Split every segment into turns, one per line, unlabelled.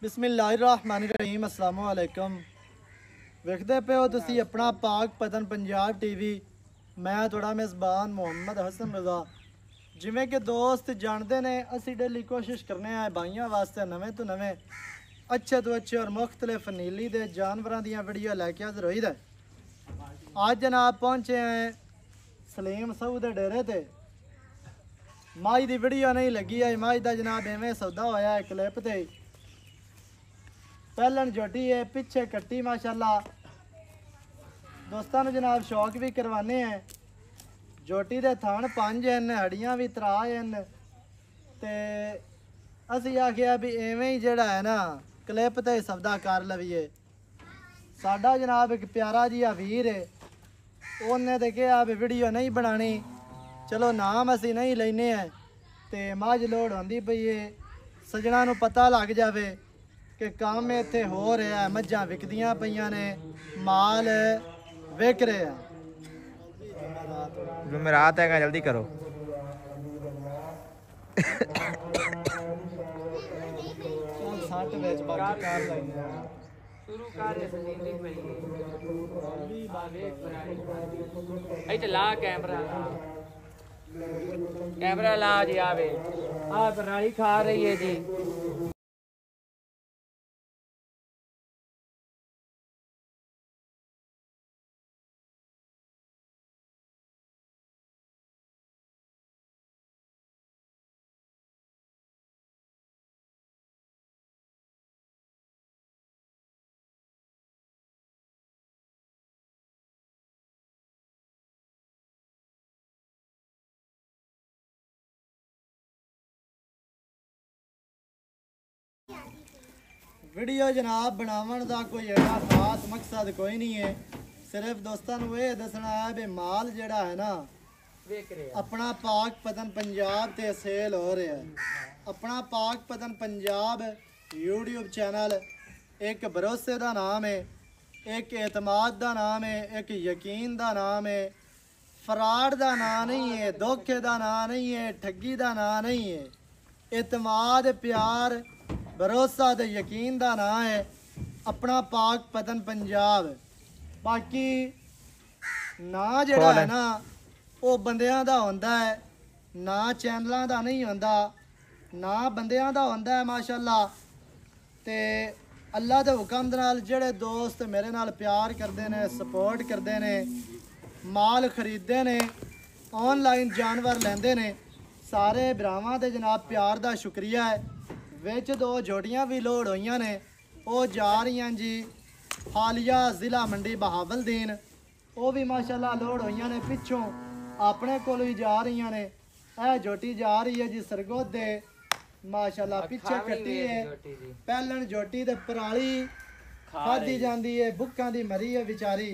बिस्मिल्लाहिर्रहमानिर्रहीम अस्सलाम वालेकुम। वेखदे पे हो तुसी अपना पाक पतन पंजाब टीवी। मैं थोड़ा मेज़बान मोहम्मद हसन रज़ा। जिमें कि दोस्त जानते ने असी डेली कोशिश करने हैं भाइयों वास्ते नवे तो नवे अच्छे तो अच्छे और मुख्तलिफ नीली दे जानवरों दी वीडियो लैके हाज़र होई दे। आज जनाब पहुँचे हैं सलीम साहू दे डेरे ते। माई दी वीडियो नहीं लगी है, माई दा जनाब इवें सौदा होया है क्लिप ते। पहलन जोटी है पिछे कट्टी माशाल्लाह। दोस्तों जनाब शौक भी करवाने हैं। जोटी दे थान 5 हैं, हड्डियां भी 3 हैं। ते असी आखिया भी इवें ही जड़ा है ना क्लिप ते सौदा कर लवीए। साडा जनाब एक प्यारा जी वीर है, उन्हें तो कहा भी वीडियो नहीं बनानी, चलो नाम असी नहीं लेने हैं। ते मझ लोड़ आती पई है, सजना नूं पता लग जाए कि काम इत्थे हो रहा है, मझां विकदियां पईयां ने, माल विक रहा है।
जुमेरात है, जल्दी करो।
ला कैमरा ला जी। आवे आ प्रणाली खा रही है जी।
वीडियो जनाब बनावन का कोई एडा खास मकसद कोई नहीं है, सिर्फ दोस्तों को यह दसना है भी माल जड़ा है ना अपना पाक पतन पंजाब ते सेल हो रहा है। अपना पाक पतन पंजाब यूट्यूब चैनल एक भरोसे का नाम है, एक एतमाद का नाम है, एक यकीन का नाम है। फराड का नाम नहीं है, धोखे का नाम नहीं है, ठगी का नाम नहीं है। एतमाद प्यार भरोसा ते यकीन का नाम है अपना पाक पतन पंजाब। बाकी ना जड़ा है ना वो बंदियां दा होंदा है, ना चैनलों का नहीं होंदा, ना बंदियां दा होंदा है माशाल्लाह। ते अल्लाह के हुक्म दे नाल जेड़े दोस्त मेरे नाल प्यार करते हैं, सपोर्ट करते हैं, माल खरीदते हैं, ऑनलाइन जानवर लेंदे ने, सारे भरावां दे जनाब प्यार का शुक्रिया है। विच 2 जोड़ियां भी लोड होईयां ने, वो जा रही जी हालिया ज़िला मंडी बहावलदीन। वो भी माशाल्लाह लोड होईयां ने, पिछों अपने कोल ही जा रही ने। यह जोटी जा रही है जी सरगोधे माशाल्लाह, पिछे कट्टी है। पहलन जोटी ते पराली खाधी जाती है, बुक्कां दी मरी है बेचारी।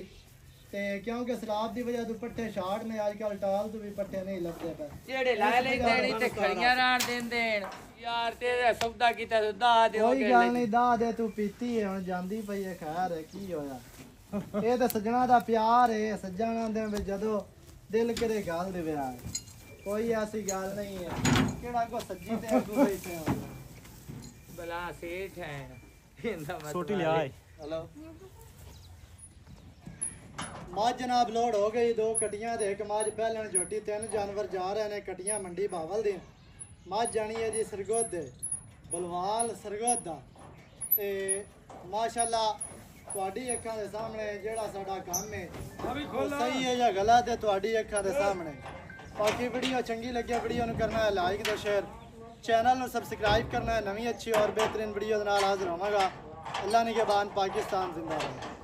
ते क्योंकि सलाब की वजह तो पट्ठे शार्ट ने, आजकल टाल तो भी पट्ठे नहीं लगते पे।
जेड़े ला लेंदे ने ते खड़ियां राण देंदे यार, तेरा सौदा कीता तो दा दे।
कोई गल नहीं, दा दे, तू पीती है हुण जांदी पई है, खैर है की होया। ये तो सजना दा प्यार है, सज्जणा दे जदों दिल करे गल दे विआह है, कोई ऐसी गल नहीं है केड़ा को सज्जी ते अगू बैठे हो
भला सेठ है इंदा मत
छोटी ले आए। हेलो माज जनाब लोड हो गई, 2 कटियां ते एक माज पहलन जोटी। 3 जानवर जा रहे ने कटियां मंडी बहावलदीन। माज जानी है जी सरगोधे बलवाल सरगोधा। ते माशाल्लाह तुहाडी अखां दे सामने जेड़ा साडा काम है सही है या गलत है तुहाडी अखां दे सामने। बाकी वीडियो चंगी लगे वीडियो नूं करना है लाइक ते शेयर, चैनल नूं सबसक्राइब करना है। नवी अच्छी और बेहतरीन वीडियो दे नाल हाज़र होवांगा। अल्लाह निगहबान, पाकिस्तान जिंदाबाद।